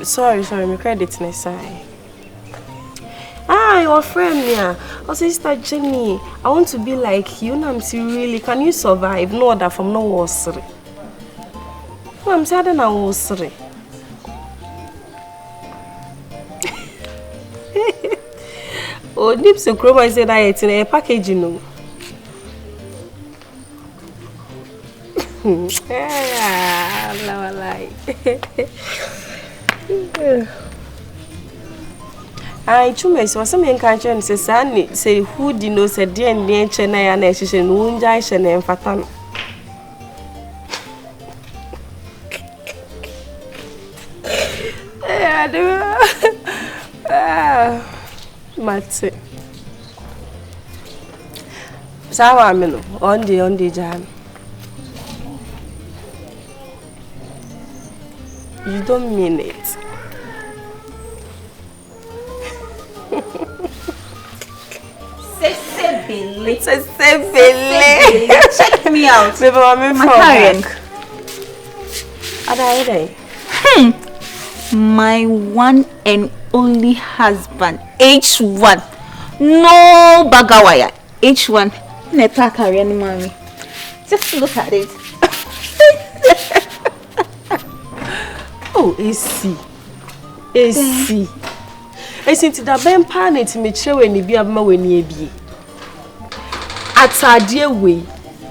Sorry, my credit next time. Ah, your friend here. Oh, Sister Jenny, I want to be like you. I'm really. Can you survive? No other from no worsery. I'm sad and I worsery. Oh, TIPSY Chroma said I ate in a package, you know. I chummes was some encouragement says, Sandy, say, who did know said, dear and dear Chennai and Nation, Woonjai and Fatan. Matse. Sawa meno, on the jam. You don't mean it. Check me out. Maybe I'm Karen. My one and only husband, H1. No bagawaya. H1. Neta Karen, mommy. Just look at it. Oh, ESI. Since the Ben Panet me show when you be a ma when you be. At a dear way,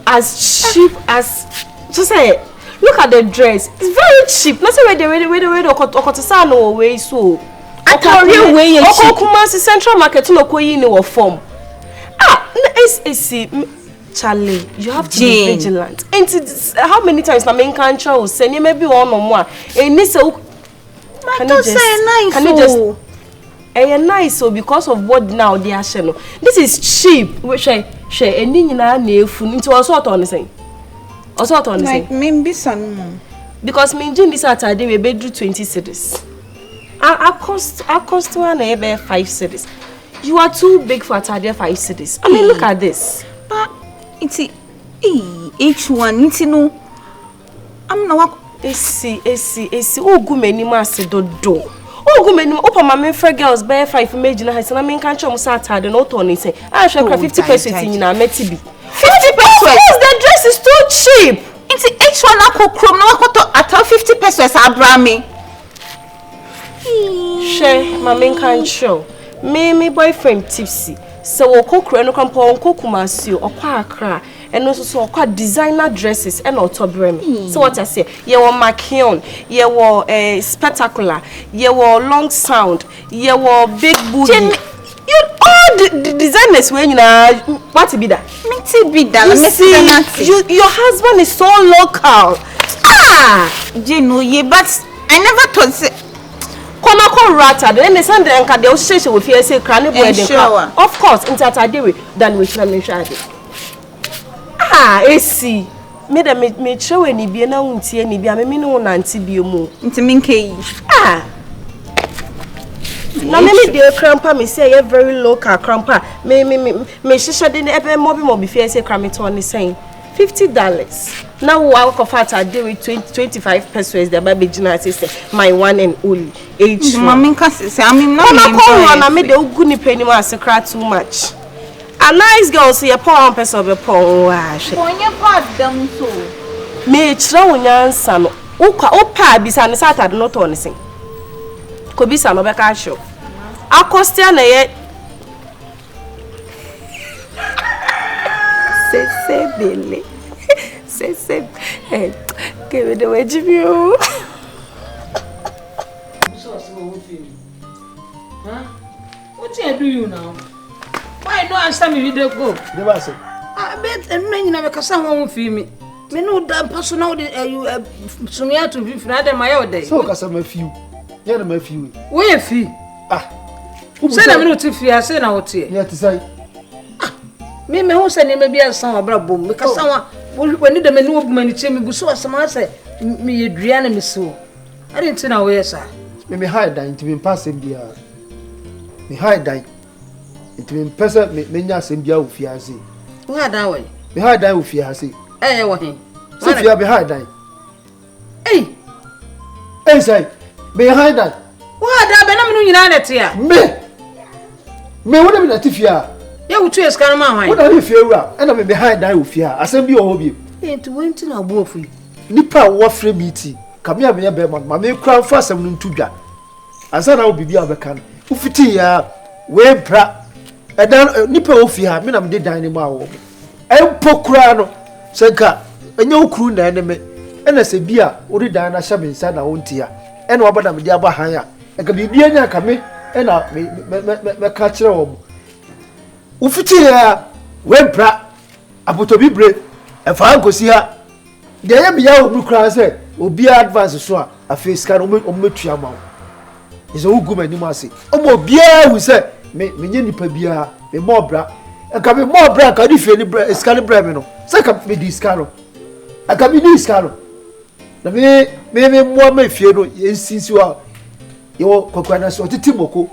as cheap as just say. Look at the dress. It's very cheap. Not say where the Okotosan or way so. I can't real way. KUMASI Central Market no ko yin no form. Ah, ESI Charlie, you have to be vigilant. And how many times na main country will send you maybe one or more. And this can you just nice so because of what now they are selling. This is cheap. Which I share and you na fun into a sort on the same. Like maybe some because me this Saturday we be do 20 cedis. I cost one 5 cedis. You are too big for Saturday 5 cedis. I mean look at this. But it's H1 it's no. I'm not ESI oh go many mas do. Oh go many open my friend girls buy 5 imagine I say na me kan chom Saturday no turn say. I share 50% in na meti bi. 50%. The dress is too cheap. It's H1 akokrom na wakoto at 50% abrami. Share my main can show. Me boyfriend TIPSY. So we kokro no kan po KUMASI okwa Accra and also so okwa designer dresses and otobrem. So what I say, you were Makion, you were spectacular, you were long sound, you were big booty. You all the designers when you know what be that? Your husband is so local. Ah, Jeno, but I never thought say Konako rata. Then they send them can they also with you say cranny boy. Of course, in Saturday than with me shade. Ah, ESI. Me da me show any be na unti any be me no nanti bi mu. Nti minke. Ah. Now me dey crampa me say you very local crampa. Me shisha dey ebe mobi fear say cram it on the same. $50. Now I work of at a day with 25 pesos the baby Gina say my one and only H. Mommy can say I mean not I made the uguni penny was cry too much. A nice girl say a pound person of a pound wash. On your part them so. Me chra wonya nsa no. Opa bisa ne Saturday not on anything. Ko bisa no be ka show. Akostia na ye se bele. Se give it away to you. What do you now? Why no answer me video go? Never say. I bet and men never can someone feel me. Me no that personal you sumia to be friend my other day. So cause my few. Yeah, my few. Where fee? Ah. Say na me no to fee, I say na what here. Yeah, to say. Me who say me be a son abroad boom because someone when you the me no woman che me buso asama say me yedua na me so. I didn't know where sir. Me hide that into me pass him dia. Me hide that into me person me nya sem dia wo fiase. Who had that way? Me hide that wo fiase. Eh what him? So you be hide that. Hey. Hey say me hide that. da be na me no nyina na te a. Me wona me na te fia. Ya wutu eska no ma hwan. Wona me fia wura, e na me behind die ofia. Asem bi o ho bi. Enti wonti na bo ofu. Nipa wo frɛ meeting. Kamia me be ma me kura mfa asem no ntudwa. Asa na wo bibia obeka no. Ufiti ya we bra. Eda nipa ofia me na me de dan ni ma wo. Empo kura no. Senka enye okuru na ene me. Ena se bia ori dan na hye me nsa na wontia. Ena wabada me de aba han ya. Eka bibia nya ka me ena me ka kire wo. Ufiti ya we bra. Abotobi bre. Efa gosi ha. De ya bia wo kura se obi advance so a afi ska no metua ma wo. Izo uguma ni ma se. Omo bia hu se me nye nipa bia me mo bra. Eka me mo bra ka di fie ni bra ska ni bra me no. Se ka me di ska no. Aka me di ska no. Na me mo ma fie no yensinsi wa. Yo kokwa na so titi moko.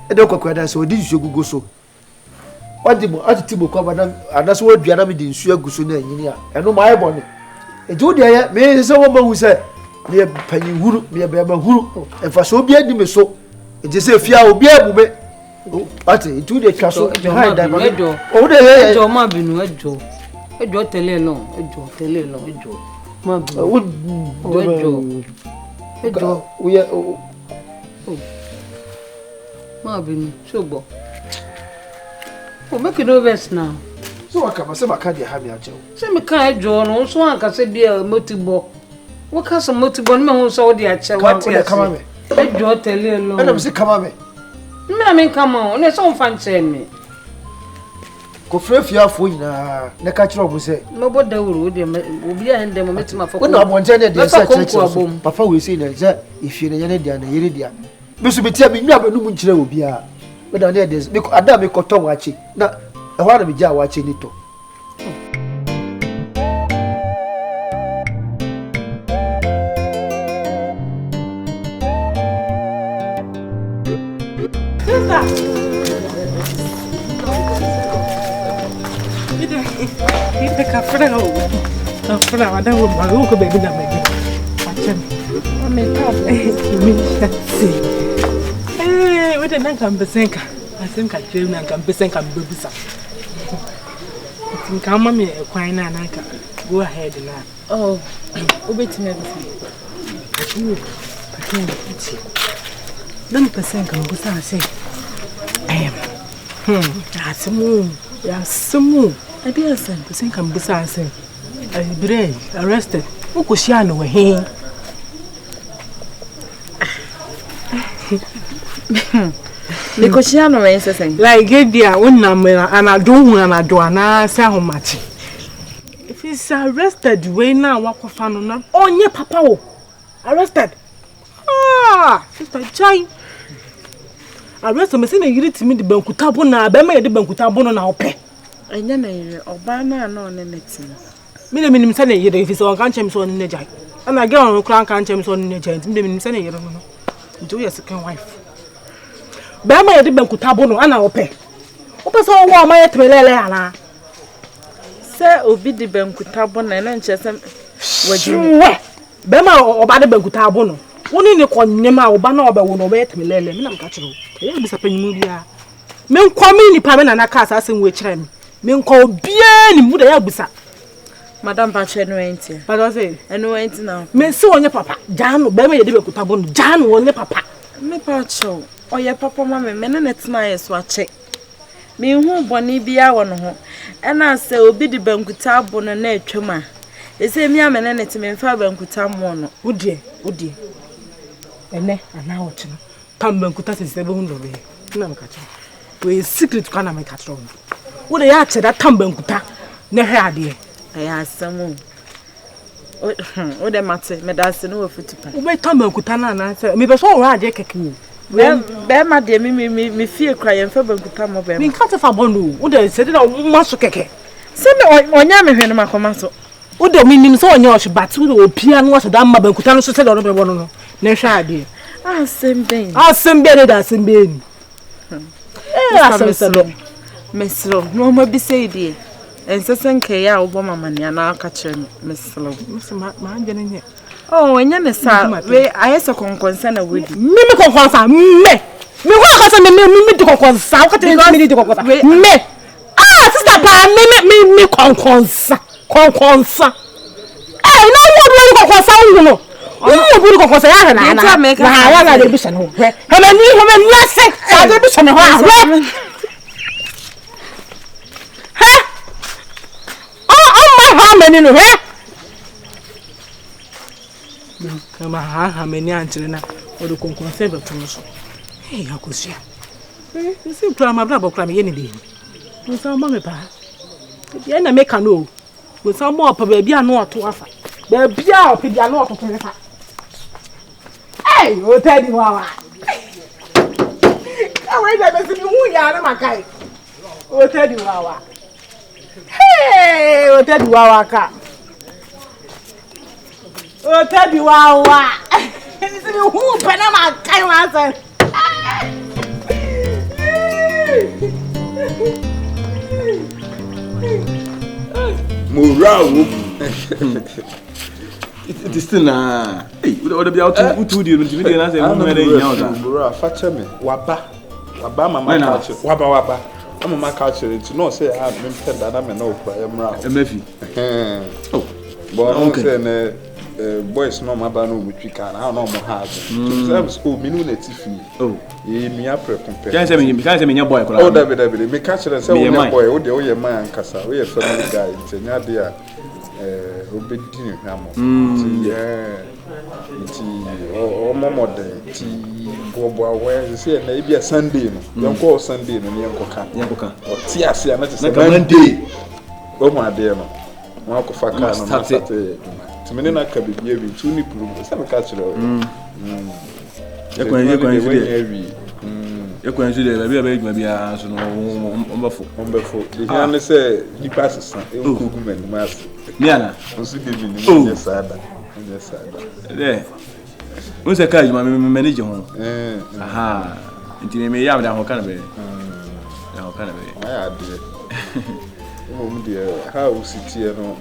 E de kokwa na so di nsu gugu so. Wadi mo atiti moko ba na so wadua na me di nsu aguso na anyini a. Eno ma ayebo ne. Ejo de ya me se wo ma hu se me panyi huru me be ma huru. Enfa so obi adi me so. Eje se fia obi abu me. Ati ejo de twa so behind that man. O de ye ejo ma binu ejo. Ejo tele lo, ejo. Ma binu. Ejo. We Ma binu, shogbo. O make no verse now. so aka se maka de ha me aje wo. Se me kan ejo no so anka se bia motibo. Wo ka so motibo no me hu so wo de ache what ya. Kama me. Ejo tele lo. Ena me se kama me. Me na me kama o, ne so mfa nche me. Ko frefia fo nyina ne ka kire obo se. Me bo da wuru de obi a ndem metima fa ko. Wona abonte ne de se kire. Papa we say na ze ifie ne ne dia na yere dia. Me so betia me nua banu mu nkire obi a. Me da ne de me ada me koton wache. Na e ho na me gya wache ni to. Afra ada wo mago ko baby na mege. Achem. O me ta me shati. We de nan kan besenka. Asenka twem nan kan besenka mbebusa. Tin kan ma me kwan na nanka. Go ahead na. Oh. Obetime bisi. Ati. Dan besenka mbusa say. Asemu. Ya semu. Abi asen besenka mbusa say. Brain arrested. Uko shia no he. Niko shia no we sesen. Like dia wonna me anado ana say homachi. If he's arrested we na wakofa no na onye papa wo. Arrested. Sister Jai. Arrested me say na yiri timi de bankuta bo na be ma ye de bankuta bo no na ope. Enya na yiri oba na na one netin. Mine minim sane yere fi so kan chem so ne nejai ana ge on kran kan chem so ne nejai mine minim sane yere no njo ye second wife ba ma ye de bankuta bo no ana ope so wo ma ye tmelele ana Se obi de bankuta bo na nche se wajini ba ma oba de bankuta bo no woni ni konyema oba na oba wo no oba ye tmelele mina mka kire e ya bisa panyimu bia me nkomi ni pa me na na ka asa we kire me nko bia ni mu da ya bisa. Madam Pache no enti. But I say, no enti now. Me so on your papa. Janu, be me yede bekuta bonu. Janu on your papa. Me Pacho. O your papa mama me na netina yeso ache. Me hu boni bia wo no ho. E na se obi di bankuta bonu na atwama. E se mi amene neti me mfa bankuta mo no. Udie. Ene ana wo chi no. Tam bankuta se 700 be. Na me ka chi. We secret kana me ka chi no. Wo de ya che da tam bankuta. Na hwe ade. Aya samu. O de mate me da se no we futupa. Wo be tam bankuta na na se me be so wo ade keke wo. Be ma de me fie kra ye mfa bankuta mo be. Me ka te fa bonu. Wo de se de na mo so keke. Se me onya me hwe no makoma so. Wo de minim so onya o hwe bat wo de opia no so da ma bankuta no so se de no be bono no. Na hwe ade. Asembeni. Asembeni da asembeni. Asembeni. Meslo no ma bi say die. Ensesen ke ya obo mama ne na aka kire meslo. Ma anje ne nye. Oh, when you say we I say concern we. Me concern me. Me wa concern me to concern. What me to concern? Me. Ah, sister pa me concern. Eh, no what we concern you know. Oh, we concern ya na. Na ya na dey be shan ho. He me say, sa dey be shan ho. Huh? Oh my how many no, eh? Kama ha many anchire na o do concern be tun so. Hey, akosia. You see grandma brabo kra me ye ni dey. We say mama pa. Ye na make no. We say mo pa ba bia no oto afa. Ba bia o pe bia no oto fa. Hey, o tedi wawa. Awai da be se hu ya na makai. O tedi wawa. Hey, o tedi wawa ka. O tedi wawa. Ni se hu pa na makai wa sa. Morale. It is still na. Hey, what be out to do the video na say mo mere nya oda. Morale, fache me. Waba mama culture. Waba. Mama culture it no say I me pet that me no kra ya mra. Emefi. Oh. But say na boys no maba no mutwi kan na no mo ha. To school me no na tifi. Oh. Ye me apre compare. Can say me nya boy kra. Oh, David. Me catch say we nya boy, we dey we man kasa. We family guy. Nya dey obedi ni hamo. Ti o momo de ti bobo awe say na e bia Sunday no. Yanko Sunday no yanko ka. O ti ase na te say Monday. O mo ade no. Mo akofa ka no na start. Ti me na ka bibia bi tu ni problem. Say me catch ro. Ekwan ju de bia bia bia so no ombefo the hand say ni passes e ko gumen mas me ana o su de bi ni sada eh o se ka ju ma me manage ho aha nti me ya da ho kana be aya de o mu de ha o siti no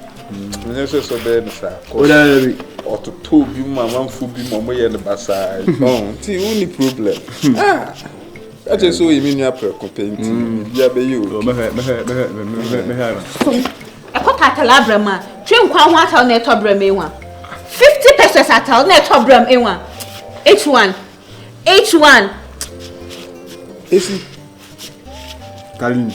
me so be no sa ko o da bi ototo bi mamanfo bi mo ye ne basa ti o ni problem I just saw him in your company. Yeah, be you. I put at a labrama. Trim qua what on net of breme one. 50 pesos at our net of bram A1. H1. ESI. Karin.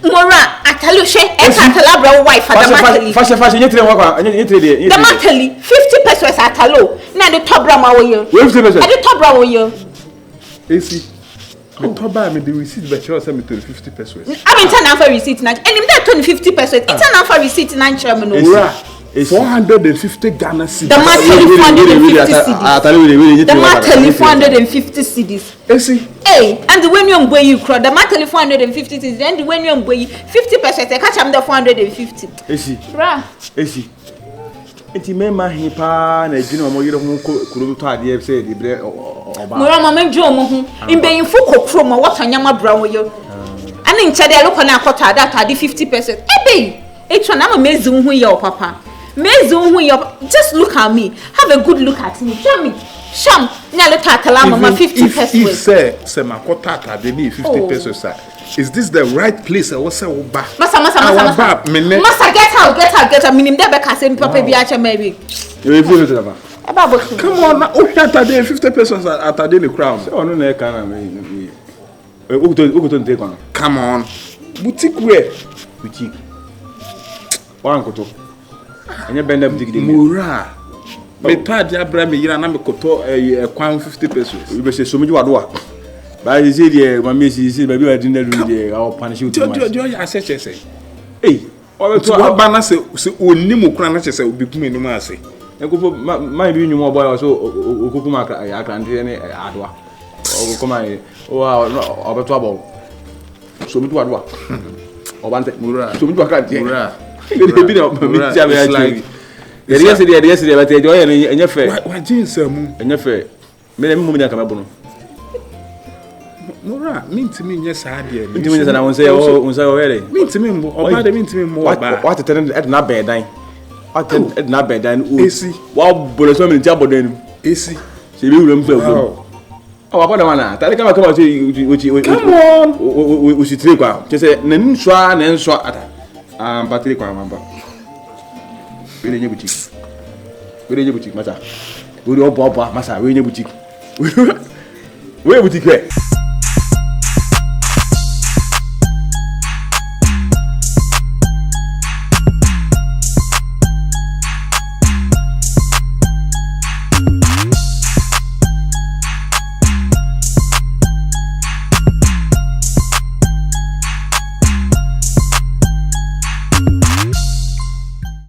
Mora, I tell you, she at a labra wife for the matali. Fashion, you the matali, 50 pesos at a low. Now the top brama will you. Where's the pesos? At the top brama will you. ESI. Me to buy me the receipt but you send me to 50 pesos. I'm in turn for receipt now. And in that 50 pesos, it's an for receipt in Chairman. 450 Ghana cedis. The matali 450 cedis. The matali 450 cedis. ESI. Hey, and the when you buy you crowd, the matali 450 cedis, and the when you buy 50 pesos, I catch them the 450. ESI. Bra. ESI. Enti mema hi pa na edwina mo yire ho kuro to ade say de bre oba mo ra mama dwo mo ho imbeyin fu kokro mo watanyama bra wo yo ani nche de lokọ na akọta that ade 50%. Ebe echo na ma mezi hu ye o papa mezi hu ye just look at me, have a good look at me, show me sham nya le tatala mama 50 pesos. If say makota ade ni 50 pesos. Is this the right place? I was say oba. Masa get out. Minim de be ka say papa bi acha maybe. You feel it aba. Aba boku. Come on, o hata dey 50 pesos at the the crown. Say onu na e ka na me. Ugoto nte kwa. Come on. Boutique where? Boutique. Wankoto. Enye benda boutique de. Mura. Me padi abra me yira na me koto kwan 50 pesos. You be say so meji wadoa. But you see the mama see baby we didn't do the our punish you too much. Do you assess say? Hey, o to abana say oni mu kura na say obi kuma enu ase. Ekofo my bi nyumo boy so okokuma akrante ne adoa. Okokuma o obeto abo. So metu adoa. Obante mura. So metu akrante. Mura. Ebi na me tia me achi. Yesterday but e joy enye fe. Wa jinsa mu. Enye fe. Me mu nya kama bono. Mura, mintimi nye saade. Mintimi nye na won say wele. Mintimi mbo, oba de mintimi mbo oba. What tell them at na bed dan. Attend na bed dan ESI. Wa bolo so me ti abodan. ESI. Se bi wura mfa wura. Oh, about the man. Tell come say come on. We should take kwa. Just say na nswa ata. Battery kwa mamba. We nye boutique. We nye boutique masa. We obo masa we nye boutique. We boutique.